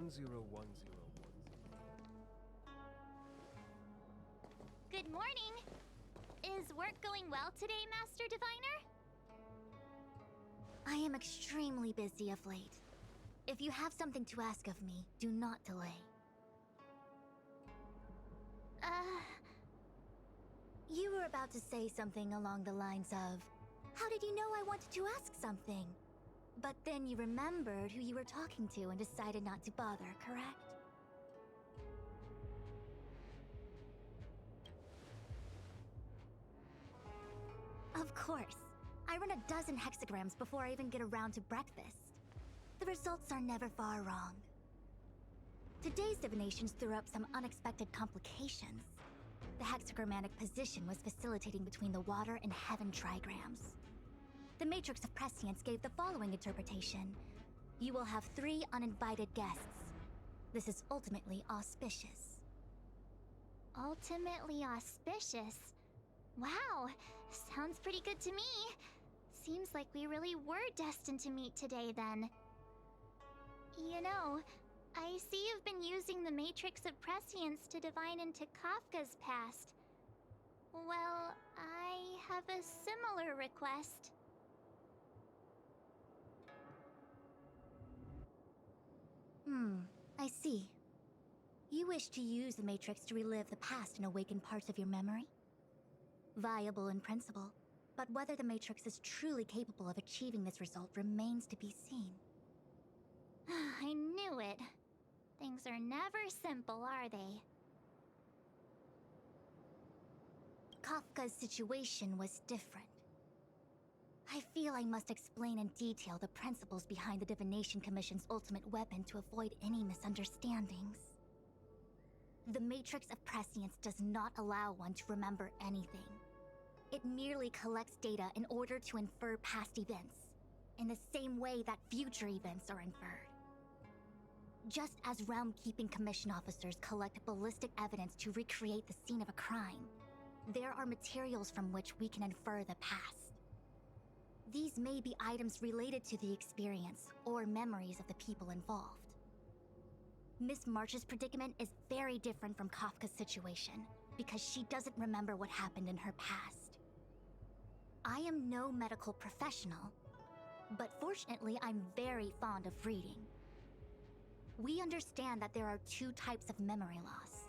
101010. Good morning! Is work going well today, Master Diviner? I am extremely busy of late. If you have something to ask of me, do not delay. You were about to say something along the lines of, "How did you know I wanted to ask something?" But then you remembered who you were talking to and decided not to bother, correct? Of course. I run a dozen hexagrams before I even get around to breakfast. The results are never far wrong. Today's divinations threw up some unexpected complications. The hexagrammatic position was facilitating between the water and heaven trigrams. The matrix of prescience gave the following interpretation. You will have 3 uninvited guests. This is ultimately auspicious. Ultimately auspicious? Wow, sounds pretty good to me. Seems like we really were destined to meet today then. You know, I see you've been using the matrix of prescience to divine into Kafka's past. Well, I have a similar request. I see. You wish to use the matrix to relive the past and awaken parts of your memory? Viable in principle, but whether the matrix is truly capable of achieving this result remains to be seen. I knew it. Things are never simple, are they? Kafka's situation was different. I feel I must explain in detail the principles behind the Divination Commission's ultimate weapon to avoid any misunderstandings. The Matrix of Prescience does not allow one to remember anything. It merely collects data in order to infer past events, in the same way that future events are inferred. Just as Realm-Keeping Commission officers collect ballistic evidence to recreate the scene of a crime, there are materials from which we can infer the past. These may be items related to the experience or memories of the people involved. Miss March's predicament is very different from Kafka's situation because she doesn't remember what happened in her past. I am no medical professional, but fortunately I'm very fond of reading. We understand that there are 2 types of memory loss.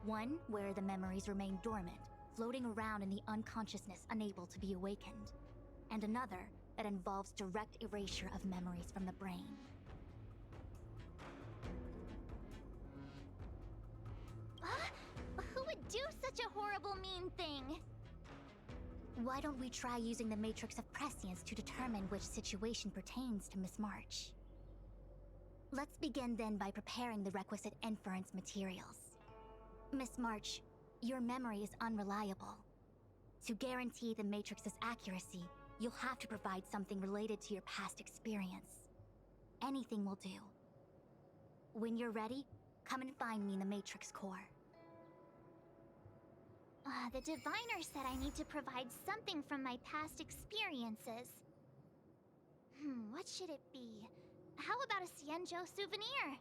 One where the memories remain dormant, floating around in the unconsciousness unable to be awakened, and another that involves direct erasure of memories from the brain. Who would do such a horrible, mean thing? Why don't we try using the Matrix of Prescience to determine which situation pertains to Miss March? Let's begin then by preparing the requisite inference materials. Miss March, your memory is unreliable. To guarantee the Matrix's accuracy, you'll have to provide something related to your past experience. Anything will do. When you're ready, come and find me in the Matrix core. The diviner said I need to provide something from my past experiences. What should it be? How about a Xianzhou souvenir?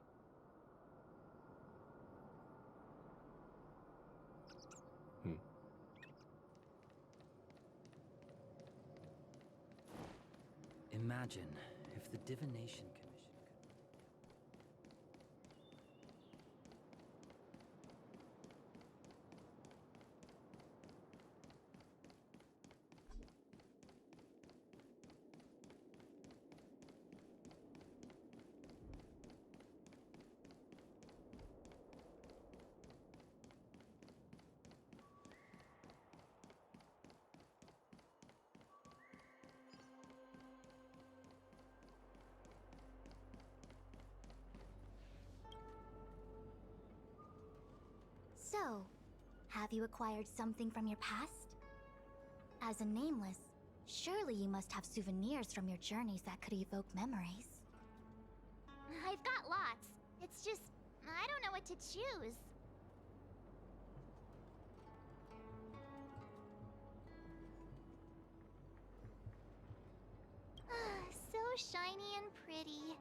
Imagine if the Divination Commission could... So, have you acquired something from your past? As a nameless, surely you must have souvenirs from your journeys that could evoke memories. I've got lots. It's just, I don't know what to choose. So shiny and pretty.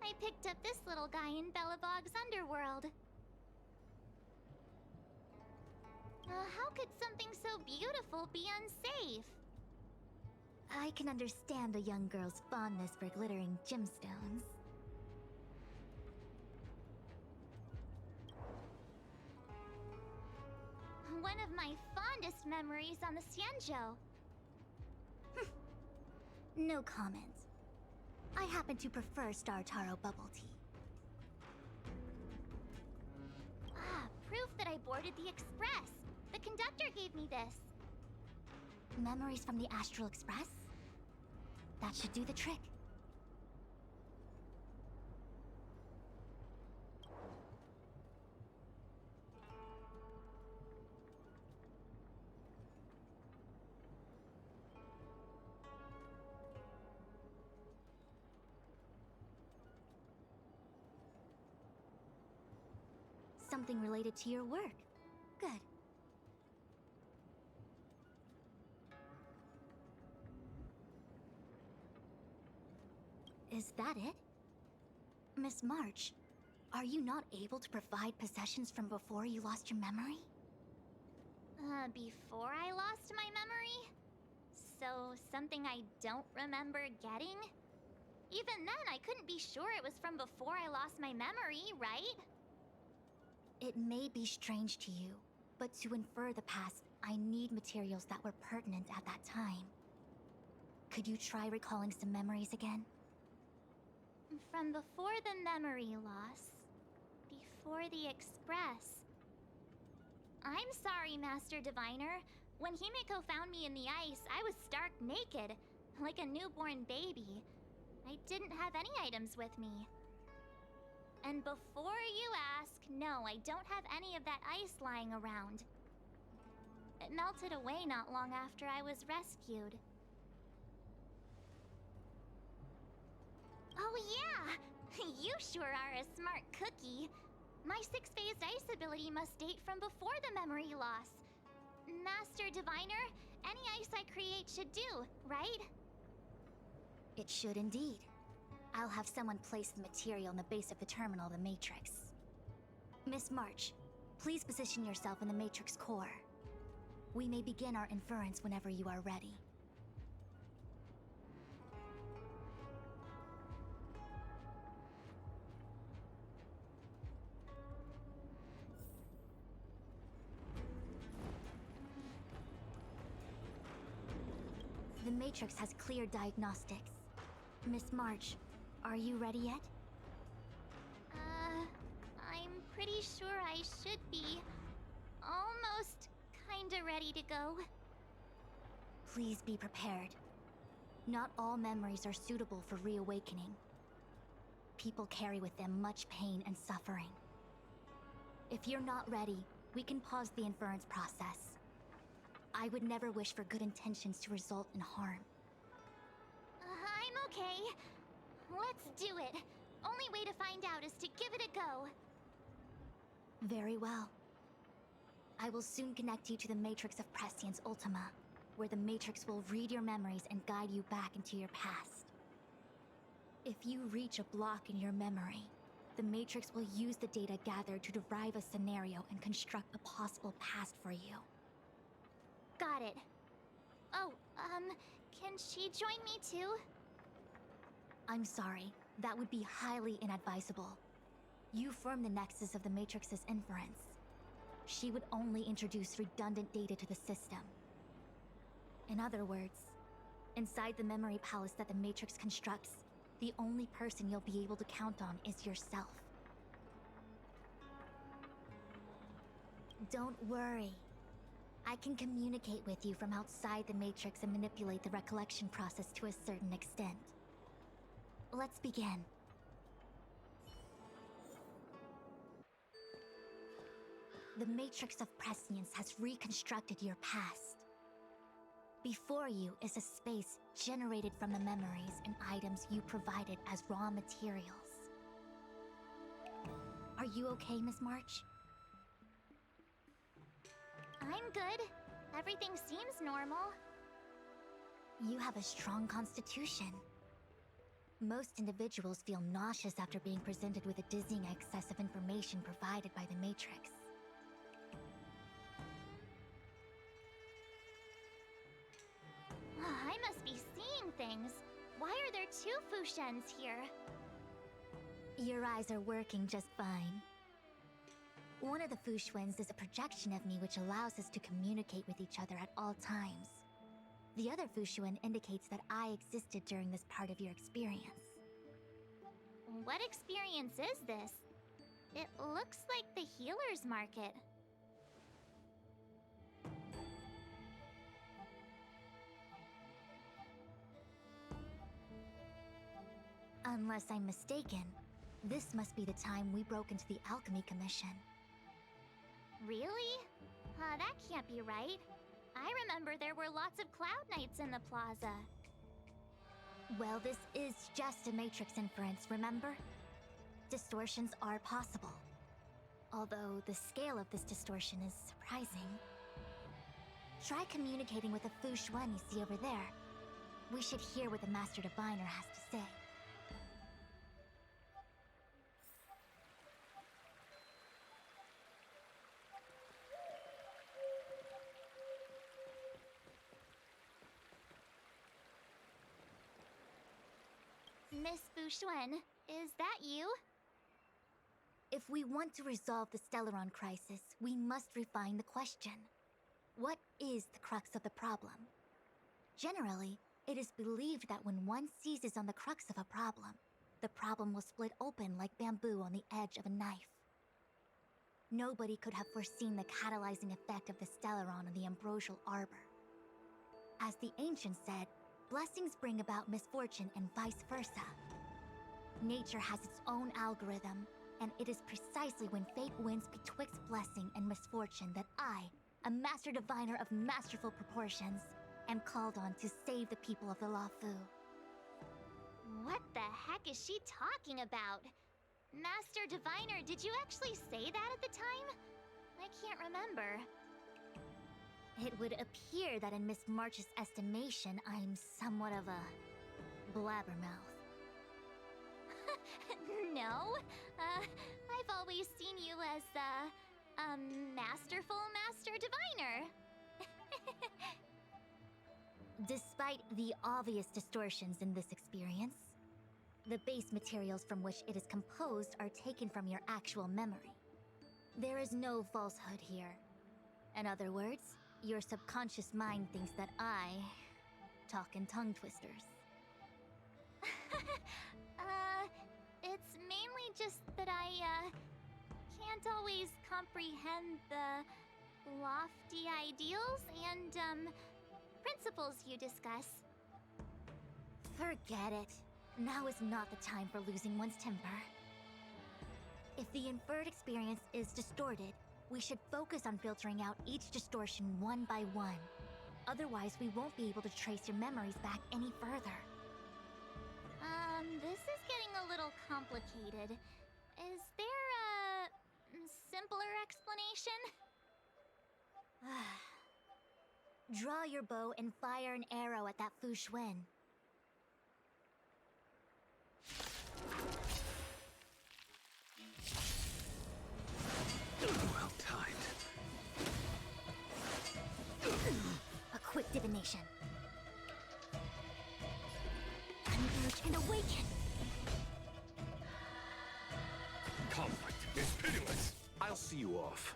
I picked up this little guy in Belobog's underworld. How could something so beautiful be unsafe? I can understand a young girl's fondness for glittering gemstones. One of my fondest memories on the Xianzhou. No comment. I happen to prefer Star Taro bubble tea. Proof that I boarded the express. The conductor gave me this. Memories from the Astral Express? That should do the trick. Something related to your work. Good. Is that it? Miss March, are you not able to provide possessions from before you lost your memory? Before I lost my memory? So, something I don't remember getting? Even then, I couldn't be sure it was from before I lost my memory, right? It may be strange to you, but to infer the past, I need materials that were pertinent at that time. Could you try recalling some memories again? From before the memory loss. Before the express. I'm sorry, Master Diviner. When Himeko found me in the ice, I was stark naked, like a newborn baby. I didn't have any items with me. And before you ask, no, I don't have any of that ice lying around. It melted away not long after I was rescued. Oh yeah! You sure are a smart cookie. My six-phased ice ability must date from before the memory loss. Master Diviner, any ice I create should do, right? It should indeed. I'll have someone place the material in the base of the terminal, the Matrix. Miss March, please position yourself in the Matrix core. We may begin our inference whenever you are ready. The Matrix has clear diagnostics. Miss March, are you ready yet? I'm pretty sure I should be. Almost kinda ready to go. Please be prepared. Not all memories are suitable for reawakening. People carry with them much pain and suffering. If you're not ready, we can pause the inference process. I would never wish for good intentions to result in harm. I'm okay. Let's do it. Only way to find out is to give it a go. Very well. I will soon connect you to the Matrix of Prescience Ultima, where the Matrix will read your memories and guide you back into your past. If you reach a block in your memory, the Matrix will use the data gathered to derive a scenario and construct a possible past for you. Got it. Oh, can she join me too? I'm sorry, that would be highly inadvisable. You form the nexus of the Matrix's inference. She would only introduce redundant data to the system. In other words, inside the memory palace that the Matrix constructs, the only person you'll be able to count on is yourself. Don't worry. I can communicate with you from outside the Matrix and manipulate the recollection process to a certain extent. Let's begin. The Matrix of Prescience has reconstructed your past. Before you is a space generated from the memories and items you provided as raw materials. Are you okay, Miss March? I'm good. Everything seems normal. You have a strong constitution. Most individuals feel nauseous after being presented with the dizzying excess of information provided by the Matrix. I must be seeing things. Why are there two Fushens here? Your eyes are working just fine. One of the Fushwens is a projection of me which allows us to communicate with each other at all times. The other Fushuen indicates that I existed during this part of your experience. What experience is this? It looks like the healer's market. Unless I'm mistaken, this must be the time we broke into the Alchemy Commission. Really? That can't be right. I remember there were lots of Cloud Knights in the plaza. Well, this is just a Matrix inference, remember? Distortions are possible. Although the scale of this distortion is surprising. Try communicating with the Fushuen you see over there. We should hear what the Master Diviner has to say. Miss Fushuen, is that you? If we want to resolve the Stellaron crisis, we must refine the question. What is the crux of the problem? Generally, it is believed that when one seizes on the crux of a problem, the problem will split open like bamboo on the edge of a knife. Nobody could have foreseen the catalyzing effect of the Stellaron on the ambrosial arbor. As the ancients said, blessings bring about misfortune and vice versa. Nature has its own algorithm, and it is precisely when fate wins betwixt blessing and misfortune that I, a Master Diviner of masterful proportions, am called on to save the people of the Luofu. What the heck is she talking about? Master Diviner, did you actually say that at the time? I can't remember. It would appear that in Miss March's estimation, I'm somewhat of a blabbermouth. No, I've always seen you as a masterful Master Diviner. Despite the obvious distortions in this experience, the base materials from which it is composed are taken from your actual memory. There is no falsehood here. In other words, your subconscious mind thinks that I talk in tongue twisters. It's mainly just that I can't always comprehend the lofty ideals and principles you discuss. Forget it. Now is not the time for losing one's temper. If the inferred experience is distorted, we should focus on filtering out each distortion one by one. Otherwise, we won't be able to trace your memories back any further. This is getting a little complicated. Is there a simpler explanation? Draw your bow and fire an arrow at that Fushuen. Well timed. A quick divination. Converge and awaken! Conflict is pitiless. I'll see you off.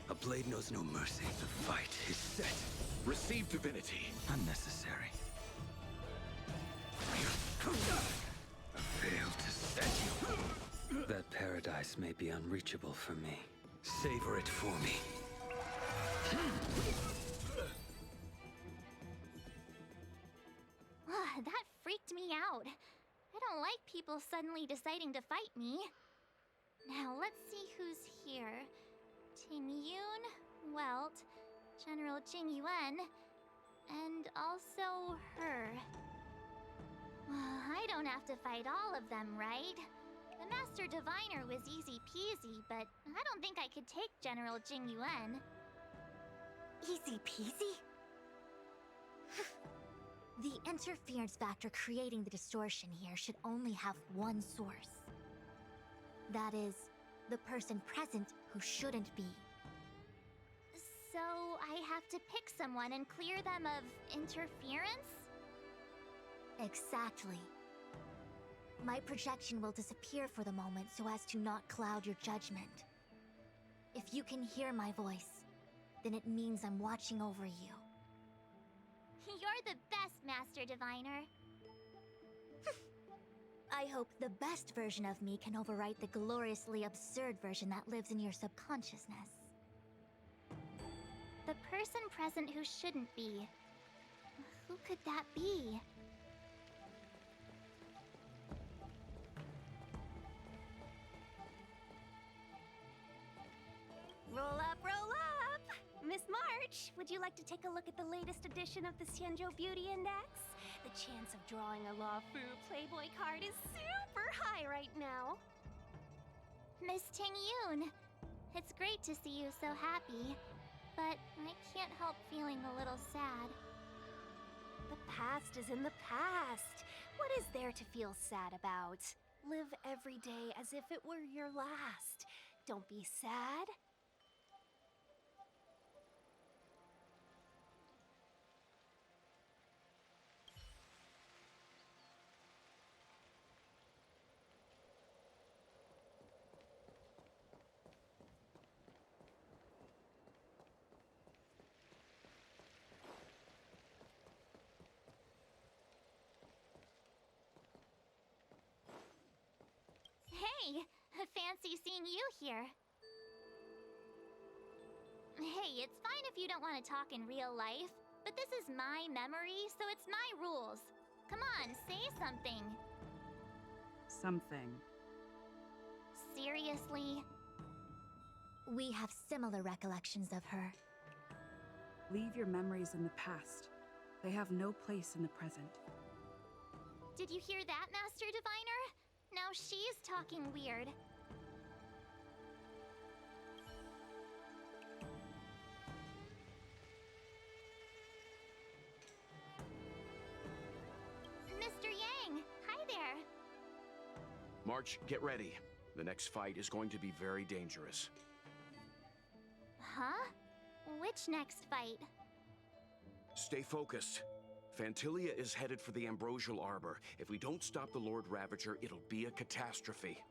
A blade knows no mercy. The fight is set. Receive divinity. Unnecessary. I failed to set you. That paradise may be unreachable for me. Savor it for me. That freaked me out. I don't like people suddenly deciding to fight me. Now let's see who's here. Ting Yun, Welt, General Jing Yuan, and also her. I don't have to fight all of them, right? The Master Diviner was easy peasy, but I don't think I could take General Jing Yuan. Easy peasy? The interference factor creating the distortion here should only have one source. That is, the person present who shouldn't be. So I have to pick someone and clear them of interference? Exactly. My projection will disappear for the moment so as to not cloud your judgment. If you can hear my voice, then it means I'm watching over you. You're the best, Master Diviner. I hope the best version of me can overwrite the gloriously absurd version that lives in your subconsciousness. The person present who shouldn't be. Who could that be? Roll up, roll up! Miss March, would you like to take a look at the latest edition of the Xianzhou Beauty Index? The chance of drawing a Luofu Playboy card is super high right now. Miss Ting Yun. It's great to see you so happy, but I can't help feeling a little sad. The past is in the past. What is there to feel sad about? Live every day as if it were your last. Don't be sad. Hey, fancy seeing you here. Hey, it's fine if you don't want to talk in real life, but this is my memory, so it's my rules. Come on, say something. Something. Seriously? We have similar recollections of her. Leave your memories in the past. They have no place in the present. Did you hear that, Master Diviner? Now she's talking weird. Mr. Yang, hi there. March, get ready. The next fight is going to be very dangerous. Huh? Which next fight? Stay focused. Phantilia is headed for the Ambrosial Arbor. If we don't stop the Lord Ravager, it'll be a catastrophe.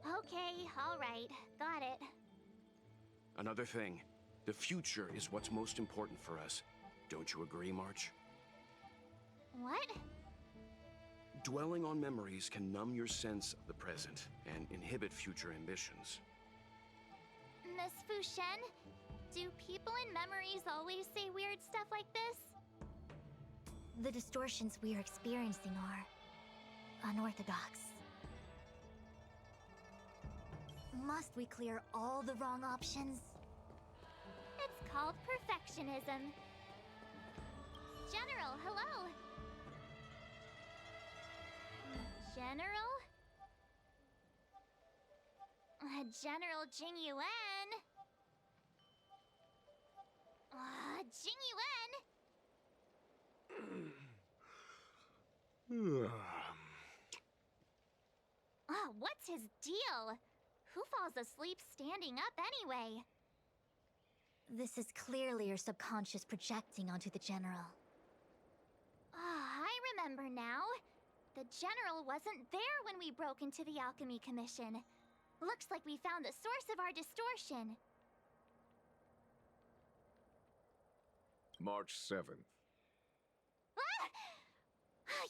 Okay, all right. Got it. Another thing, the future is what's most important for us. Don't you agree, March? What? Dwelling on memories can numb your sense of the present and inhibit future ambitions. Miss Fu Shen, do people in memories always say weird stuff like this? The distortions we are experiencing are unorthodox. Must we clear all the wrong options? It's called perfectionism. General, hello. General? General Jing Yuan? Jing Yuan? What's his deal? Who falls asleep standing up anyway? This is clearly your subconscious projecting onto the General. I remember now. The General wasn't there when we broke into the Alchemy Commission. Looks like we found the source of our distortion. March 7th.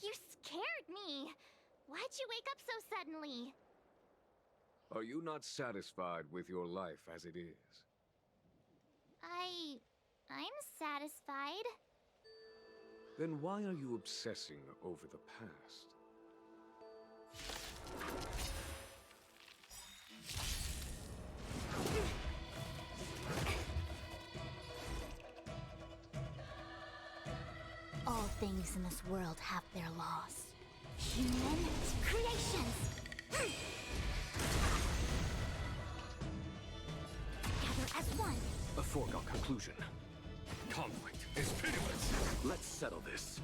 You scared me! Why'd you wake up so suddenly? Are you not satisfied with your life as it is? I'm satisfied. Then why are you obsessing over the past? All things in this world have their laws. Human creations! Together as one! A foregone conclusion. Conflict is pitiless! Let's settle this.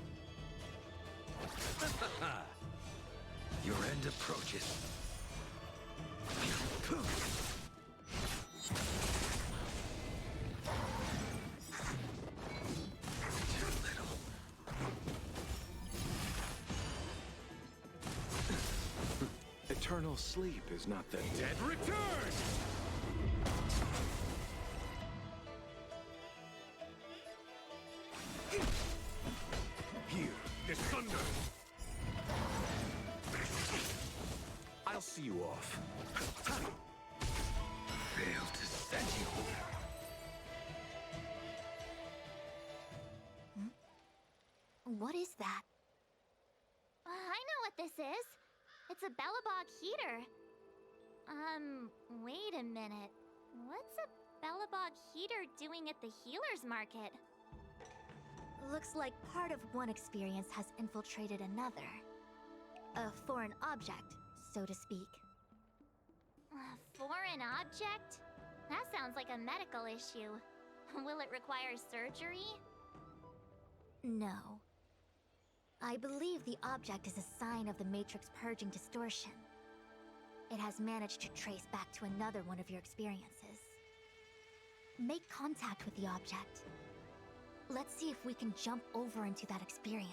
Your end approaches. Too little. Eternal sleep is not the Dead return! Here is thunder. I'll see you off. Fail to set you. What is that? I know what this is. It's a Bellabog heater. Wait a minute. What's a Bellabog heater doing at the healer's market? Looks like part of one experience has infiltrated another. A foreign object, so to speak. A foreign object? That sounds like a medical issue. Will it require surgery? No. I believe the object is a sign of the Matrix purging distortion. It has managed to trace back to another one of your experiences. Make contact with the object. Let's see if we can jump over into that experience.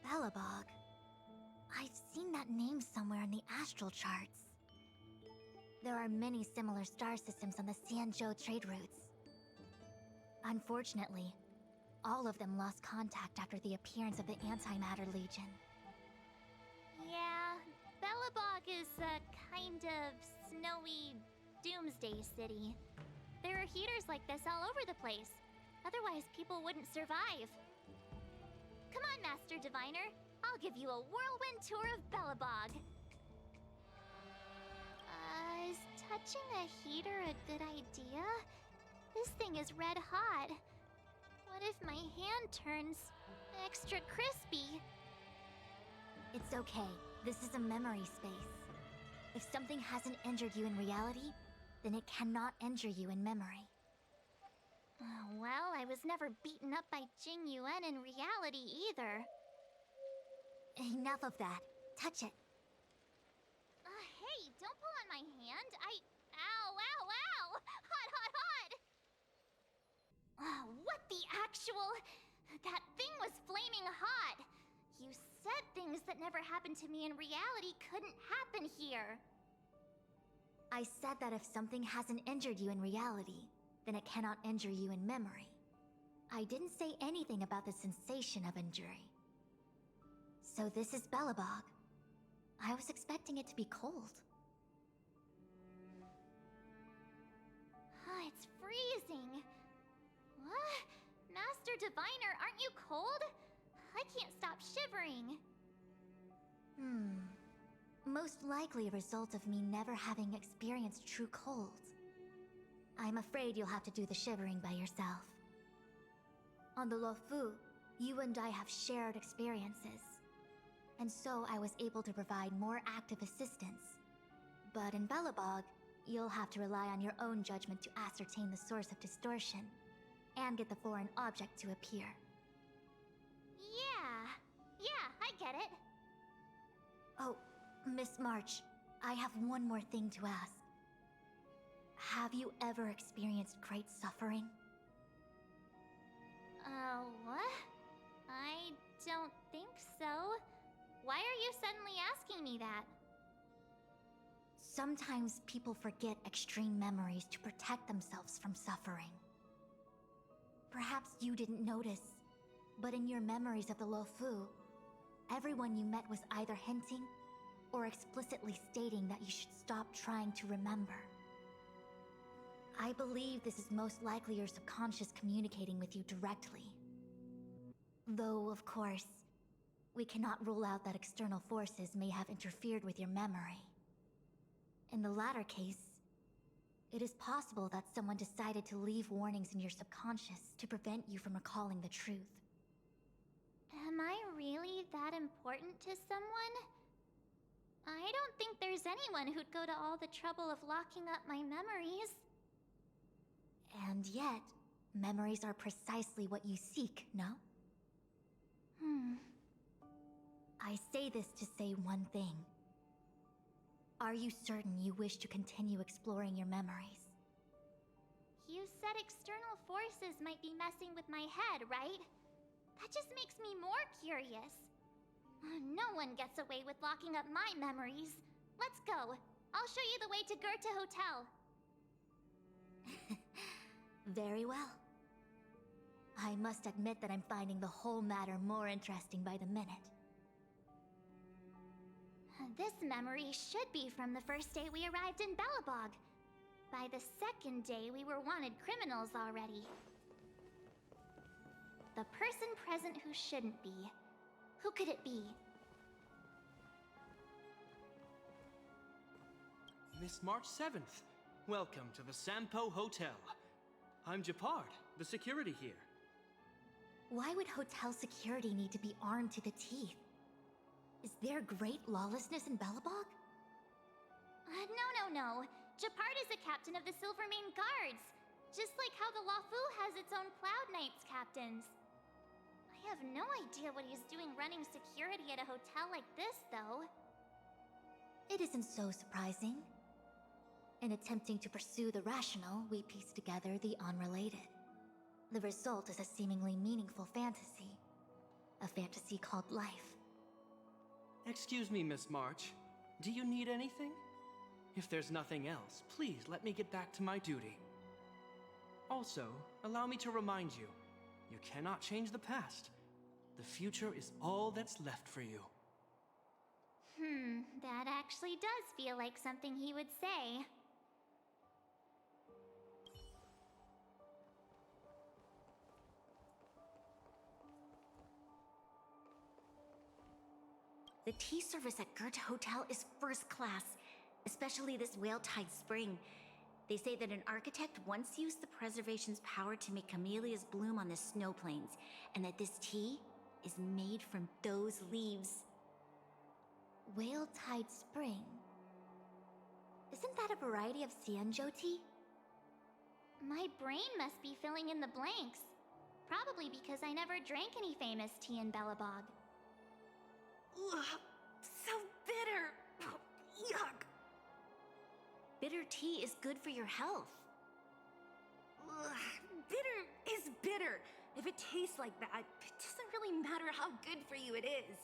Bellabog. I've seen that name somewhere in the astral charts. There are many similar star systems on the Xianzhou trade routes. Unfortunately, all of them lost contact after the appearance of the Antimatter Legion. Yeah, Bellabog is a kind of snowy doomsday city. There are heaters like this all over the place. Otherwise, people wouldn't survive. Come on, Master Diviner. I'll give you a whirlwind tour of Bellabog. Is touching a heater a good idea? This thing is red hot. What if my hand turns extra crispy? It's okay. This is a memory space. If something hasn't injured you in reality, then it cannot injure you in memory. Well, I was never beaten up by Jing Yuan in reality either. Enough of that. Touch it. Hey, don't pull on my hand. Ow, ow, ow! Hot, hot, hot! What the actual... That thing was flaming hot! You said things that never happened to me in reality couldn't happen here. I said that if something hasn't injured you in reality, then it cannot injure you in memory. I didn't say anything about the sensation of injury. So this is Bellabog. I was expecting it to be cold. It's freezing. What? Master Diviner, aren't you cold? I can't stop shivering. Most likely a result of me never having experienced true cold. I'm afraid you'll have to do the shivering by yourself. On the Luofu, you and I have shared experiences. And so I was able to provide more active assistance. But in Bellabog, you'll have to rely on your own judgment to ascertain the source of distortion, and get the foreign object to appear. Yeah, I get it. Oh, Miss March, I have one more thing to ask. Have you ever experienced great suffering? What? I don't think so. Why are you suddenly asking me that? Sometimes people forget extreme memories to protect themselves from suffering. Perhaps you didn't notice, but in your memories of the Luofu, everyone you met was either hinting or explicitly stating that you should stop trying to remember. I believe this is most likely your subconscious communicating with you directly. Though, of course, we cannot rule out that external forces may have interfered with your memory. In the latter case, it is possible that someone decided to leave warnings in your subconscious to prevent you from recalling the truth. Am I really that important to someone? I don't think there's anyone who'd go to all the trouble of locking up my memories. And yet, memories are precisely what you seek, no? I say this to say one thing. Are you certain you wish to continue exploring your memories? You said external forces might be messing with my head, right? That just makes me more curious. No one gets away with locking up my memories. Let's go. I'll show you the way to Goethe Hotel. Very well. I must admit that I'm finding the whole matter more interesting by the minute. This memory should be from the first day we arrived in Belobog. By the second day, we were wanted criminals already. The person present who shouldn't be. Who could it be? Miss March 7th, welcome to the Sampo Hotel. I'm Japard, the security here. Why would hotel security need to be armed to the teeth? Is there great lawlessness in Belobog? No. Japard is the captain of the Silvermane Guards. Just like how the Lafu has its own Cloud Knights captains. I have no idea what he's doing running security at a hotel like this, though. It isn't so surprising. In attempting to pursue the rational, we piece together the unrelated. The result is a seemingly meaningful fantasy. A fantasy called life. Excuse me, Miss March. Do you need anything? If there's nothing else, please let me get back to my duty. Also, allow me to remind you, you cannot change the past. The future is all that's left for you. That actually does feel like something he would say. The tea service at Goethe Hotel is first class, especially this Whale-Tide Spring. They say that an architect once used the preservation's power to make camellias bloom on the snow plains, and that this tea is made from those leaves. Whale-Tide Spring? Isn't that a variety of Xianzhou tea? My brain must be filling in the blanks. Probably because I never drank any famous tea in Belobog. Ugh, so bitter! Yuck! Bitter tea is good for your health. Ugh, bitter is bitter. If it tastes like that, it doesn't really matter how good for you it is.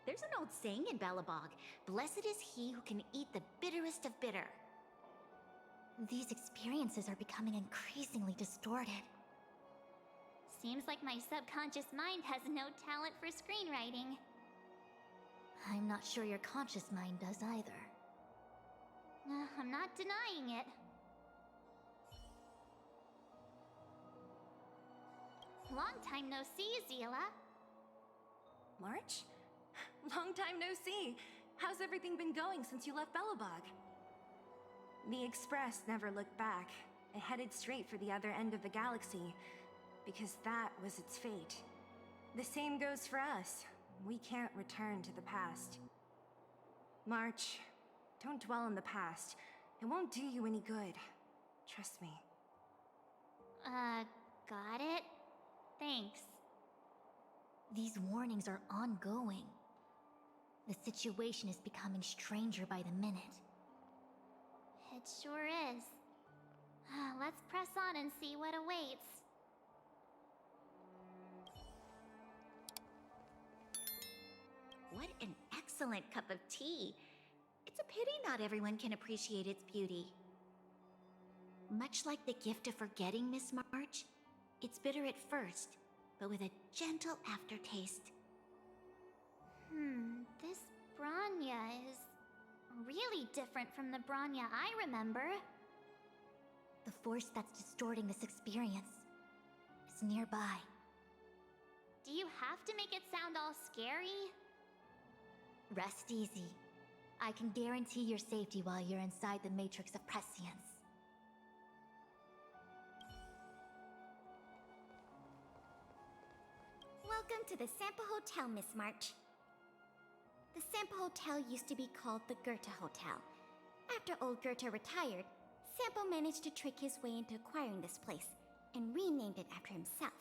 There's an old saying in Belobog, blessed is he who can eat the bitterest of bitter. These experiences are becoming increasingly distorted. Seems like my subconscious mind has no talent for screenwriting. I'm not sure your conscious mind does either. I'm not denying it. Long time no see, Zila. March? Long time no see. How's everything been going since you left Belobog? The Express never looked back. It headed straight for the other end of the galaxy, because that was its fate. The same goes for us. We can't return to the past. March, don't dwell on the past. It won't do you any good. Trust me. Got it? Thanks. These warnings are ongoing. The situation is becoming stranger by the minute. It sure is. Let's press on and see what awaits. What an excellent cup of tea. It's a pity not everyone can appreciate its beauty. Much like the gift of forgetting, Miss March, it's bitter at first, but with a gentle aftertaste. This Bronya is really different from the Bronya I remember. The force that's distorting this experience is nearby. Do you have to make it sound all scary? Rest easy. I can guarantee your safety while you're inside the Matrix of Prescience. Welcome to the Sampo Hotel, Miss March. The Sampo Hotel used to be called the Goethe Hotel. After old Goethe retired, Sampo managed to trick his way into acquiring this place and renamed it after himself.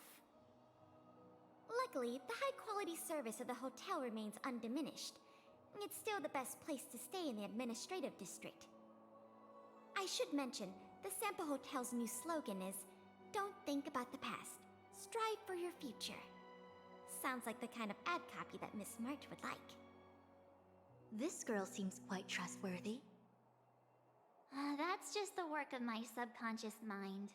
Luckily, the high-quality service of the hotel remains undiminished. It's still the best place to stay in the administrative district. I should mention, the Sampo Hotel's new slogan is, "Don't think about the past, strive for your future." Sounds like the kind of ad copy that Miss March would like. This girl seems quite trustworthy. That's just the work of my subconscious mind.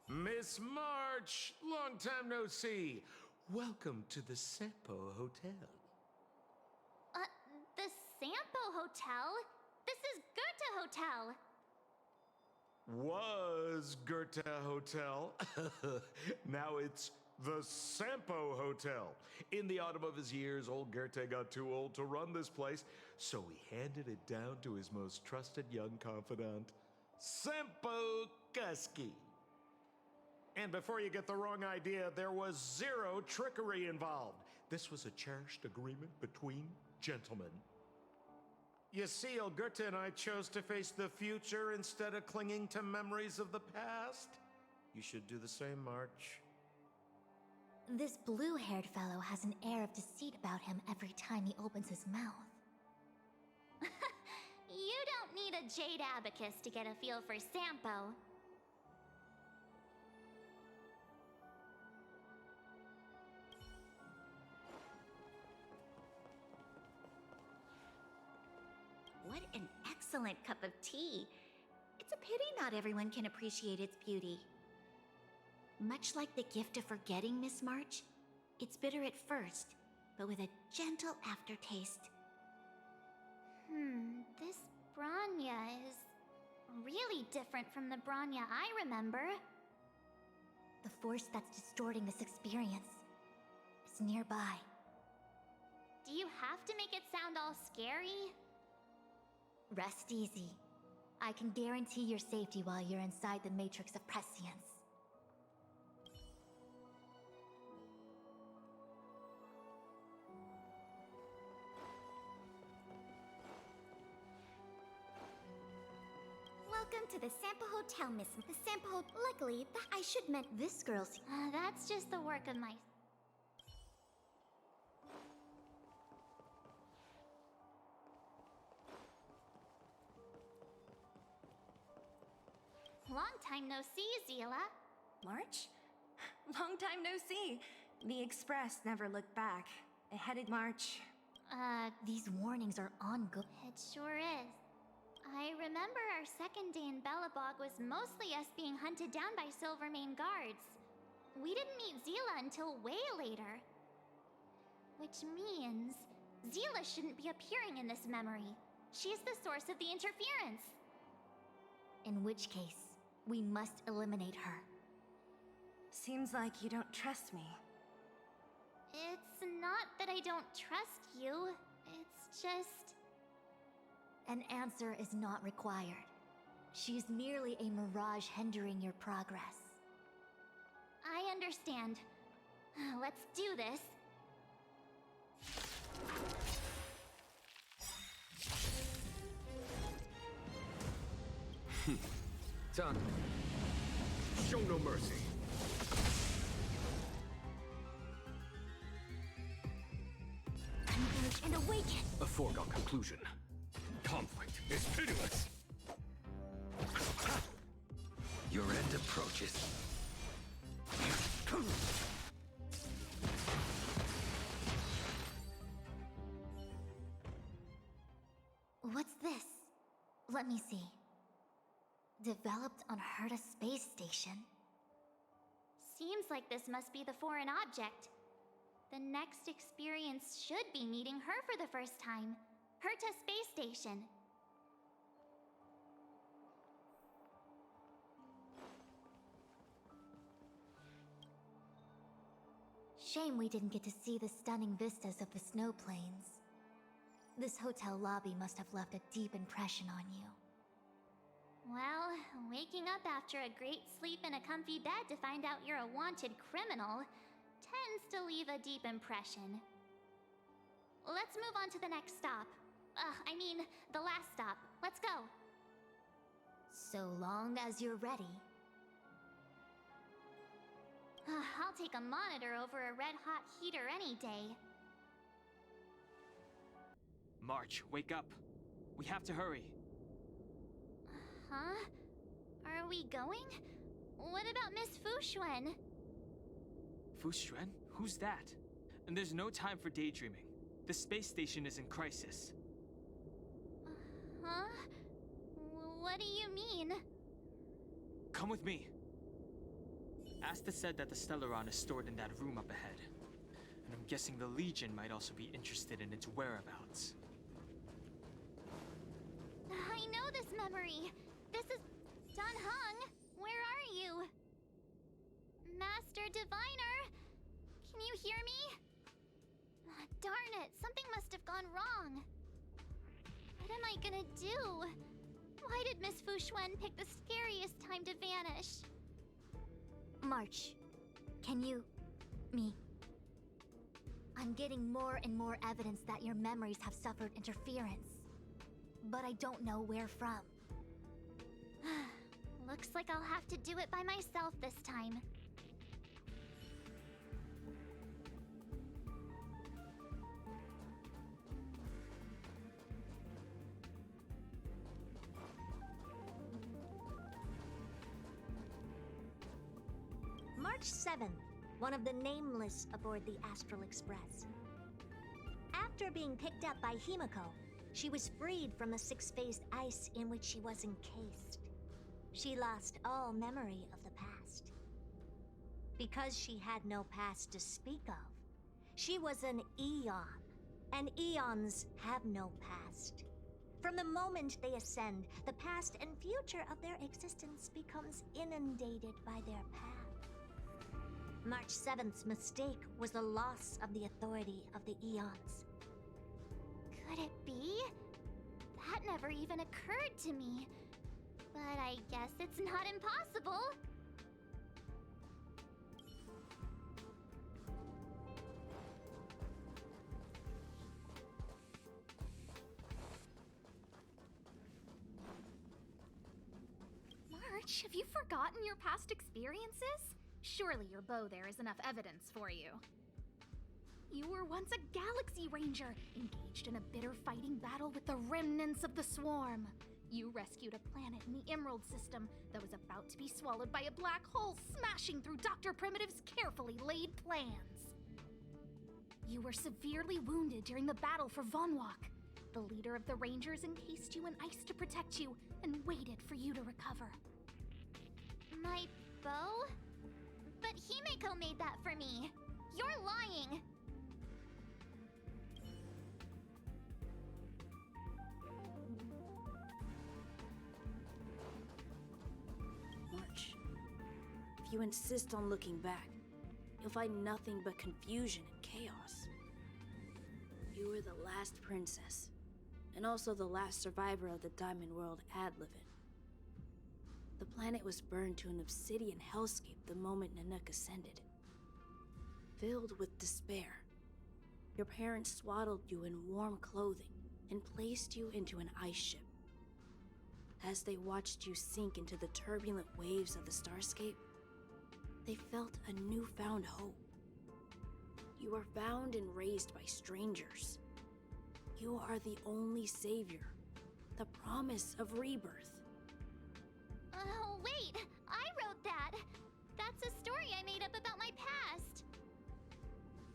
Miss March! Long time no see. Welcome to the Sampo Hotel. The Sampo Hotel? This is Goethe Hotel! Was Goethe Hotel. Now it's the Sampo Hotel. In the autumn of his years, old Goethe got too old to run this place, so he handed it down to his most trusted young confidant, Sampo Kuski. And before you get the wrong idea, there was zero trickery involved. This was a cherished agreement between gentlemen. You see, old Goethe and I chose to face the future instead of clinging to memories of the past. You should do the same, March. This blue-haired fellow has an air of deceit about him every time he opens his mouth. You don't need a jade abacus to get a feel for Sampo. What an excellent cup of tea. It's a pity not everyone can appreciate its beauty. Much like the gift of forgetting, Miss March, it's bitter at first, but with a gentle aftertaste. This Bronya is really different from the Bronya I remember. The force that's distorting this experience is nearby. Do you have to make it sound all scary? Rest easy. I can guarantee your safety while you're inside the matrix of prescience. Welcome to the Sampo Hotel, Miss. The Sampo. Luckily, I should mention. This girl's. That's just the work of my. Long time no see, Zila. March? Long time no see. The Express never looked back. It headed March. These warnings are on go. It sure is. I remember our second day in Belobog was mostly us being hunted down by Silvermane guards. We didn't meet Zila until way later. Which means Zila shouldn't be appearing in this memory. She's the source of the interference. In which case, we must eliminate her. Seems like you don't trust me. It's not that I don't trust you. It's just... An answer is not required. She's merely a mirage hindering your progress. I understand. Let's do this. Done. Show no mercy. Converge and awaken! A foregone conclusion. Conflict is pitiless. Your end approaches. What's this? Let me see. Developed on Herta space station. Seems like this must be the foreign object. The next experience should be meeting her for the first time. Herta space station. Shame we didn't get to see the stunning vistas of the snow plains. This hotel lobby must have left a deep impression on you. Well, Waking up after a great sleep in a comfy bed to find out you're a wanted criminal tends to leave a deep impression. Let's move on to the next stop. I mean, the last stop. Let's go. So long as you're ready. I'll take a monitor over a red-hot heater any day. March, wake up. We have to hurry. Huh? Are we going? What about Miss Fushuen? Fushuen? Who's that? And there's no time for daydreaming. The space station is in crisis. Huh? What do you mean? Come with me. Asta said that the Stellaron is stored in that room up ahead. And I'm guessing the Legion might also be interested in its whereabouts. I know this memory. This is Dunhung. Where are you? Master Diviner! Can you hear me? Darn it, something must have gone wrong. What am I gonna do? Why did Miss Fushuen pick the scariest time to vanish? March, can you... me? I'm getting more and more evidence that your memories have suffered interference. But I don't know where from. Looks like I'll have to do it by myself this time. March 7th, one of the Nameless aboard the Astral Express. After being picked up by Himiko, she was freed from the six-phased ice in which she was encased. She lost all memory of the past. Because she had no past to speak of, she was an Eon, and Eons have no past. From the moment they ascend, the past and future of their existence becomes inundated by their path. March 7th's mistake was the loss of the authority of the Eons. Could it be? That never even occurred to me. But I guess it's not impossible. March, have you forgotten your past experiences? Surely your bow there is enough evidence for you. You were once a Galaxy Ranger, engaged in a bitter fighting battle with the remnants of the Swarm. You rescued a planet in the Emerald System that was about to be swallowed by a black hole, smashing through Dr. Primitive's carefully laid plans. You were severely wounded during the battle for Vonwalk. The leader of the Rangers encased you in ice to protect you and waited for you to recover. My bow? But Himiko made that for me. You're lying. March, if you insist on looking back, you'll find nothing but confusion and chaos. You were the last princess, and also the last survivor of the Diamond World Adlevin. The planet was burned to an obsidian hellscape the moment Nanook ascended. Filled with despair, your parents swaddled you in warm clothing and placed you into an ice ship. As they watched you sink into the turbulent waves of the starscape, they felt a newfound hope. You were found and raised by strangers. You are the only savior, the promise of rebirth. Oh, wait! I wrote that! That's a story I made up about my past!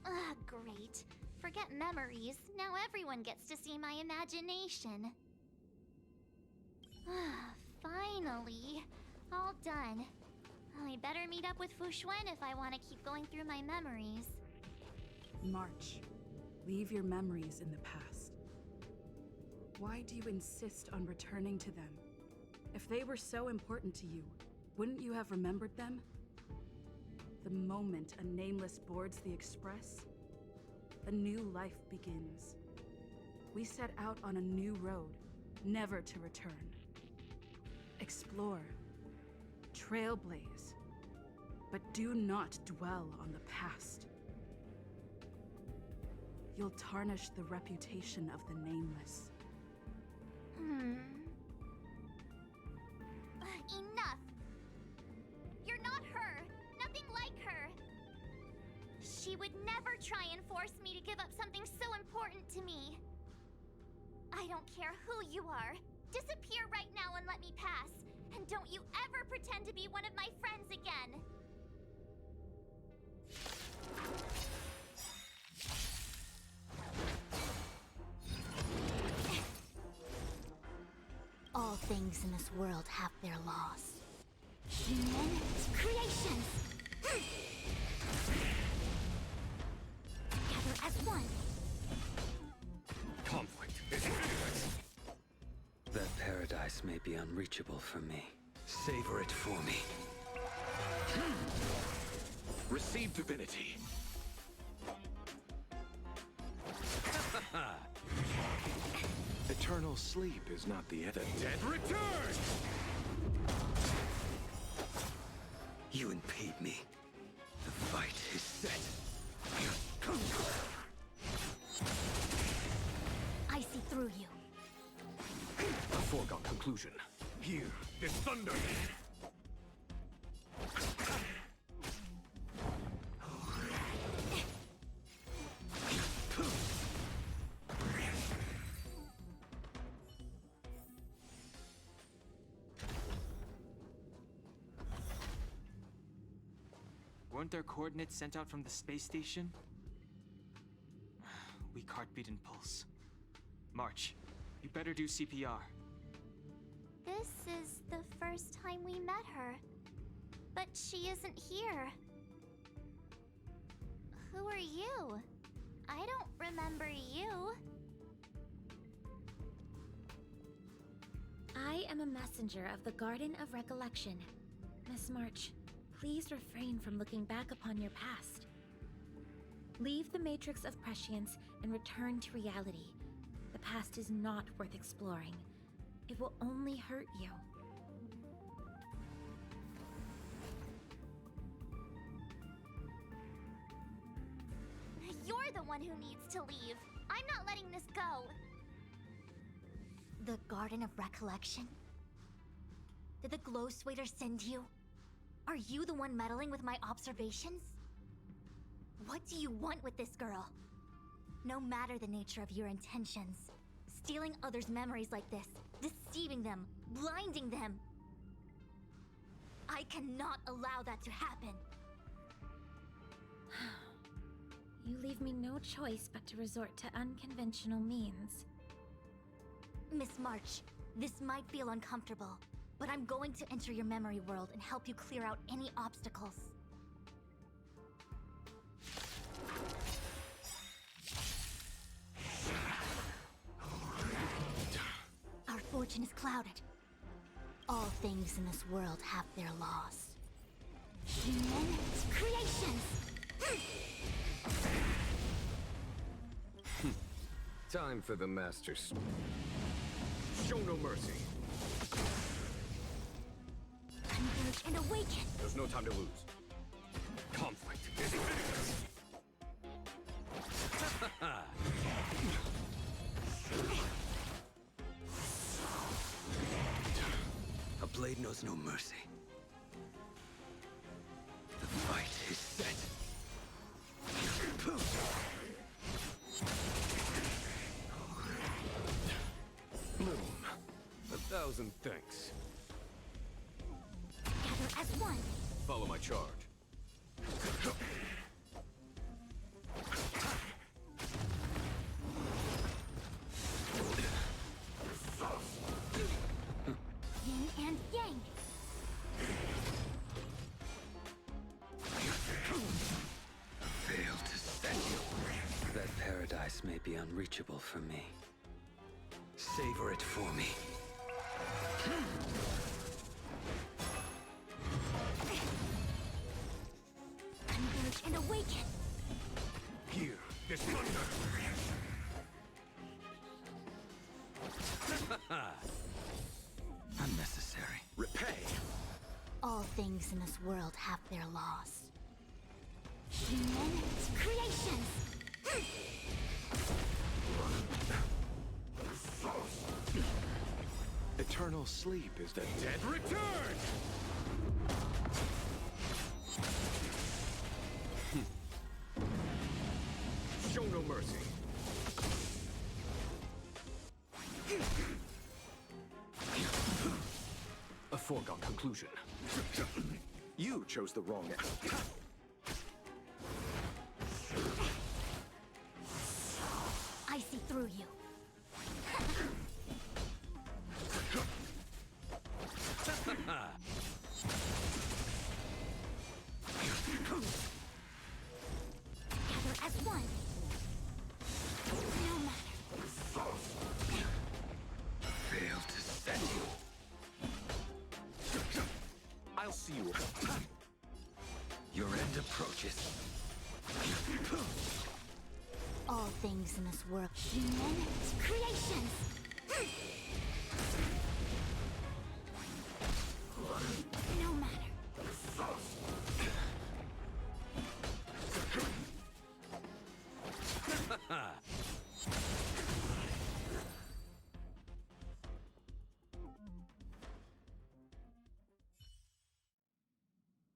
Ugh, great. Forget memories. Now everyone gets to see my imagination. Finally. All done. I better meet up with Fushuen if I want to keep going through my memories. March, leave your memories in the past. Why do you insist on returning to them? If they were so important to you, wouldn't you have remembered them? The moment a Nameless boards the Express, a new life begins. We set out on a new road, never to return. Explore, trailblaze, but do not dwell on the past. You'll tarnish the reputation of the Nameless. Enough! You're not her! Nothing like her! She would never try and force me to give up something so important to me. I don't care who you are. Disappear right now and let me pass. And don't you ever pretend to be one of my friends again. All things in this world have their laws. Human creations! Together as one! Conflict is meaningless. That paradise may be unreachable for me. Savor it for me. Receive divinity. Eternal sleep is not the end. The dead return! You impede me. The fight is set. I see through you. A foregone conclusion. Hear this thunder! Weren't there coordinates sent out from the space station? Weak heartbeat and pulse. March, you better do CPR. This is the first time we met her. But she isn't here. Who are you? I don't remember you. I am a messenger of the Garden of Recollection. Miss March, please refrain from looking back upon your past. Leave the matrix of prescience and return to reality. The past is not worth exploring. It will only hurt you. You're the one who needs to leave. I'm not letting this go. The Garden of Recollection? Did the Glow Swader send you? Are you the one meddling with my observations? What do you want with this girl? No matter the nature of your intentions, stealing others' memories like this, deceiving them, blinding them. I cannot allow that to happen. You leave me no choice but to resort to unconventional means. Miss March, this might feel uncomfortable, but I'm going to enter your memory world and help you clear out any obstacles. Our fortune is clouded. All things in this world have their laws. Human creations! Time for the masters. Show no mercy. Converge and awaken! There's no time to lose. Conflict is meaningless. A blade knows no mercy. The fight is set. Bloom, 1,000 thanks. Gather as one! Follow my charge. Yin and yang! Fail to set you. That paradise may be unreachable for me. Savor it for me. Converge and awaken! Hear this thunder! Unnecessary. Repay! All things in this world have their laws. Human creations! Eternal sleep is the dead return! Show no mercy. A foregone conclusion. You chose the wrong end. I see through you. Together as one. No matter. Fail to set you. I'll see you. Your end approaches. All things in this world. Human creations! No matter.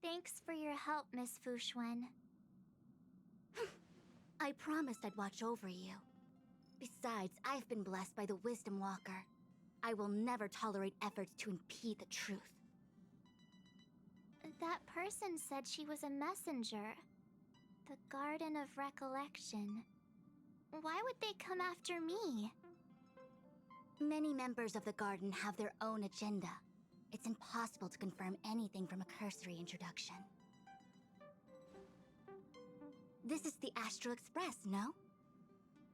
Thanks for your help, Miss Fushuen. I promised I'd watch over you. Besides, I've been blessed by the Wisdom Walker. I will never tolerate efforts to impede the truth. That person said she was a messenger. The Garden of Recollection. Why would they come after me? Many members of the Garden have their own agenda. It's impossible to confirm anything from a cursory introduction. This is the Astral Express, no?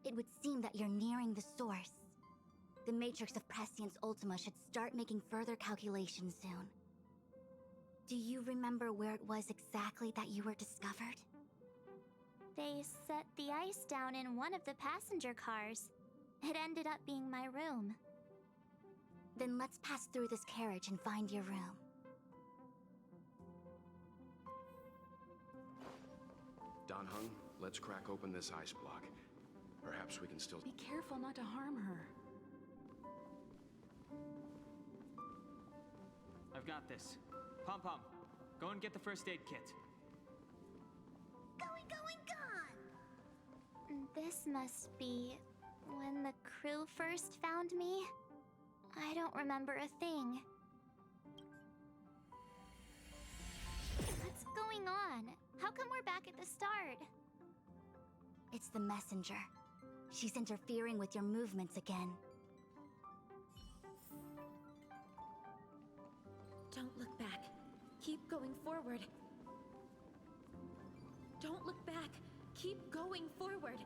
It would seem that you're nearing the source. The Matrix of Prescience Ultima should start making further calculations soon. Do you remember where it was exactly that you were discovered? They set the ice down in one of the passenger cars. It ended up being my room. Then let's pass through this carriage and find your room. Dan Heng, let's crack open this ice block. Perhaps we can still... Be careful not to harm her. I've got this. Pom Pom, go and get the first aid kit. Gone! This must be when the crew first found me. I don't remember a thing. What's going on? How come we're back at the start? It's the messenger. She's interfering with your movements again. Don't look back. Keep going forward. Don't look back. Keep going forward.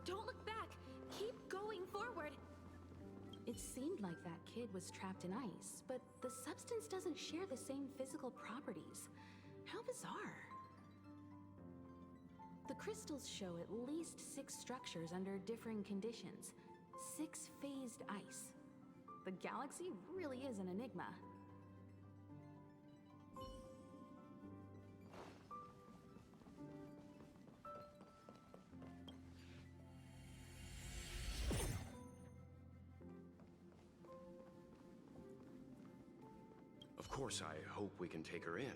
Don't look back. Keep going forward. It seemed like that kid was trapped in ice, but the substance doesn't share the same physical properties. How bizarre. The crystals show at least 6 structures under differing conditions. 6 phased ice. The galaxy really is an enigma. Of course, I hope we can take her in.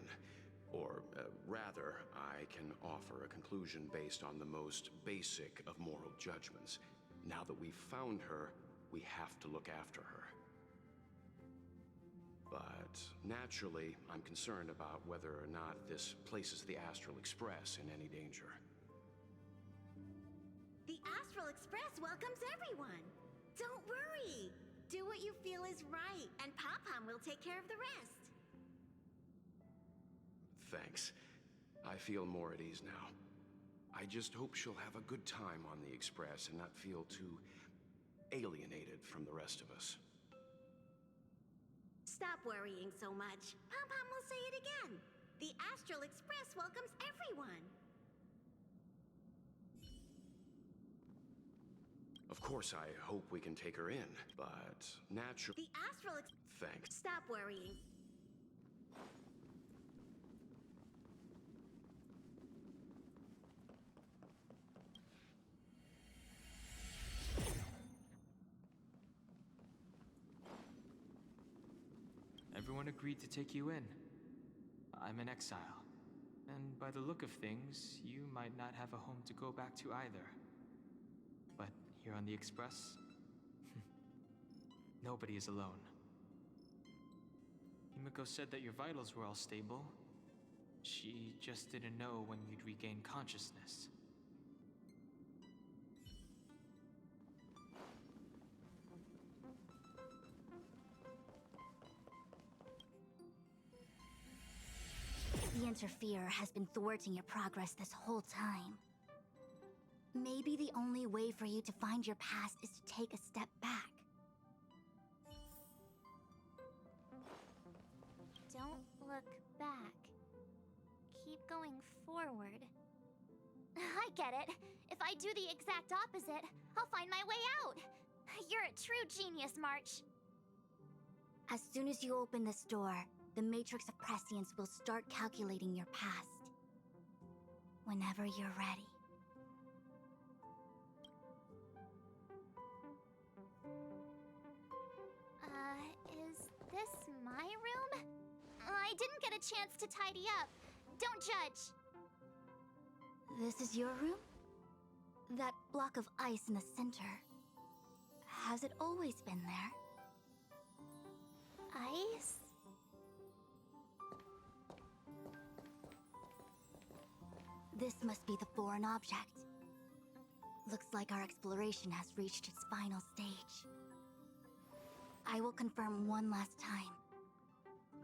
Or, rather, I can offer a conclusion based on the most basic of moral judgments. Now that we've found her, we have to look after her. But, naturally, I'm concerned about whether or not this places the Astral Express in any danger. The Astral Express welcomes everyone. Don't worry. Do what you feel is right, and Pop-Pom will take care of the rest. Thanks. I feel more at ease now. I just hope she'll have a good time on the Express and not feel too alienated from the rest of us. Stop worrying so much. Pom-Pom will say it again. The Astral Express welcomes everyone. Of course, I hope we can take her in, but naturally... The Astral Express... Thanks. Stop worrying. everyone agreed to take you in. I'm in exile, and by the look of things, you might not have a home to go back to either. But here on the Express, nobody is alone. Himiko said that your vitals were all stable. She just didn't know when you'd regain consciousness. The Interferer has been thwarting your progress this whole time. Maybe the only way for you to find your past is to take a step back. Don't look back. Keep going forward. I get it. If I do the exact opposite, I'll find my way out. You're a true genius, March. As soon as you open this door, the Matrix of Prescience will start calculating your past. Whenever you're ready. Is this my room? I didn't get a chance to tidy up. Don't judge. This is your room? That block of ice in the center. Has it always been there? Ice? This must be the foreign object. Looks like our exploration has reached its final stage. I will confirm one last time.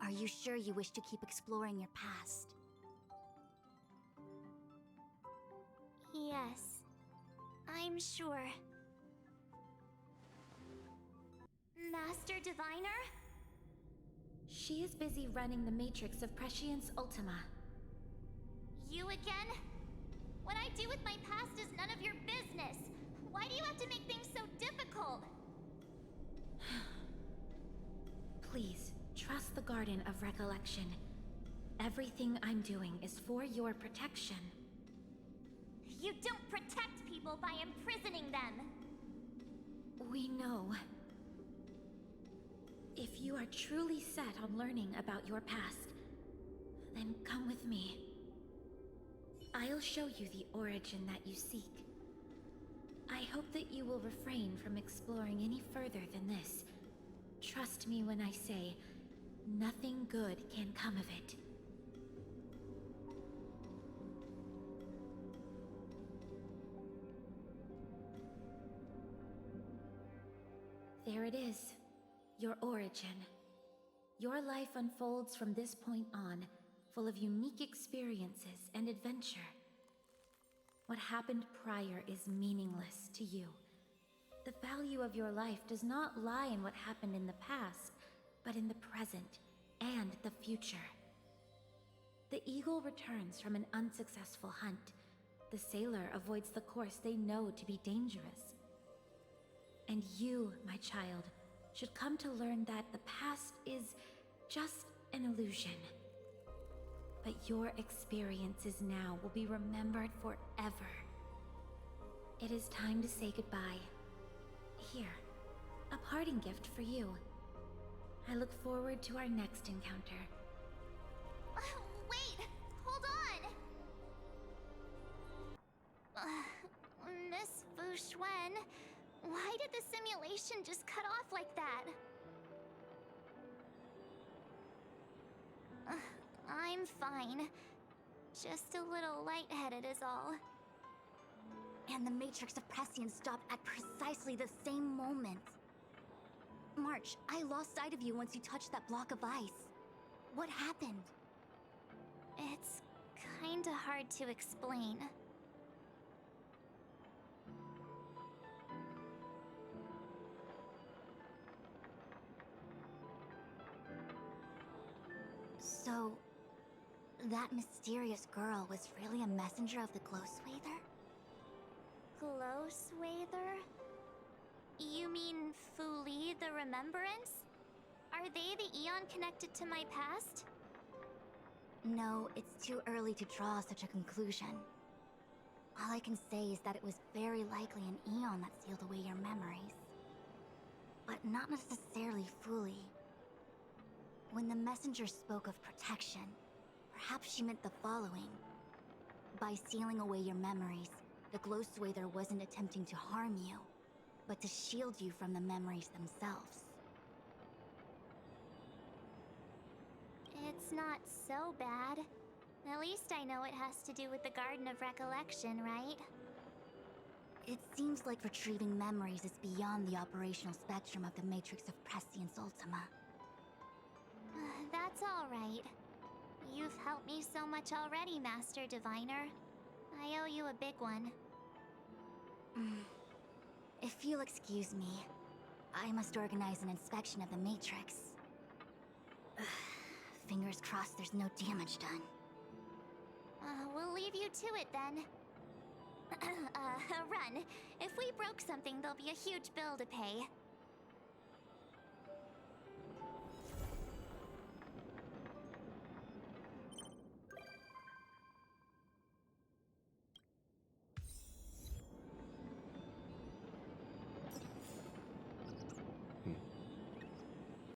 Are you sure you wish to keep exploring your past? Yes, I'm sure. Master Diviner? She is busy running the Matrix of Prescience Ultima. You again? What I do with my past is none of your business. Why do you have to make things so difficult? Please, trust the Garden of Recollection. Everything I'm doing is for your protection. You don't protect people by imprisoning them. We know. If you are truly set on learning about your past, then come with me. I'll show you the origin that you seek. I hope that you will refrain from exploring any further than this. Trust me when I say, nothing good can come of it. There it is, your origin. Your life unfolds from this point on, full of unique experiences and adventure. What happened prior is meaningless to you. The value of your life does not lie in what happened in the past, but in the present and the future. The eagle returns from an unsuccessful hunt. The sailor avoids the course they know to be dangerous. And you, my child, should come to learn that the past is just an illusion. But your experiences now will be remembered forever. It is time to say goodbye. Here, a parting gift for you. I look forward to our next encounter. Wait! Hold on! Miss Fu Xuan, why did the simulation just cut off like that? I'm fine. Just a little lightheaded is all. And the Matrix of Prescience stopped at precisely the same moment. March, I lost sight of you once you touched that block of ice. What happened? It's kinda hard to explain. So, that mysterious girl was really a messenger of the Glow Swather? Glow Swather? You mean Fu Li, the Remembrance? Are they the Eon connected to my past? No, it's too early to draw such a conclusion. All I can say is that it was very likely an Eon that sealed away your memories. But not necessarily Fu Li. When the messenger spoke of protection, perhaps she meant the following. By sealing away your memories, the Glowswaither wasn't attempting to harm you, but to shield you from the memories themselves. It's not so bad. At least I know it has to do with the Garden of Recollection, right? It seems like retrieving memories is beyond the operational spectrum of the Matrix of Prescience Ultima. That's all right. You've helped me so much already, Master Diviner. I owe you a big one. If you'll excuse me, I must organize an inspection of the Matrix. Fingers crossed there's no damage done. We'll leave you to it then. Run. If we broke something, there'll be a huge bill to pay.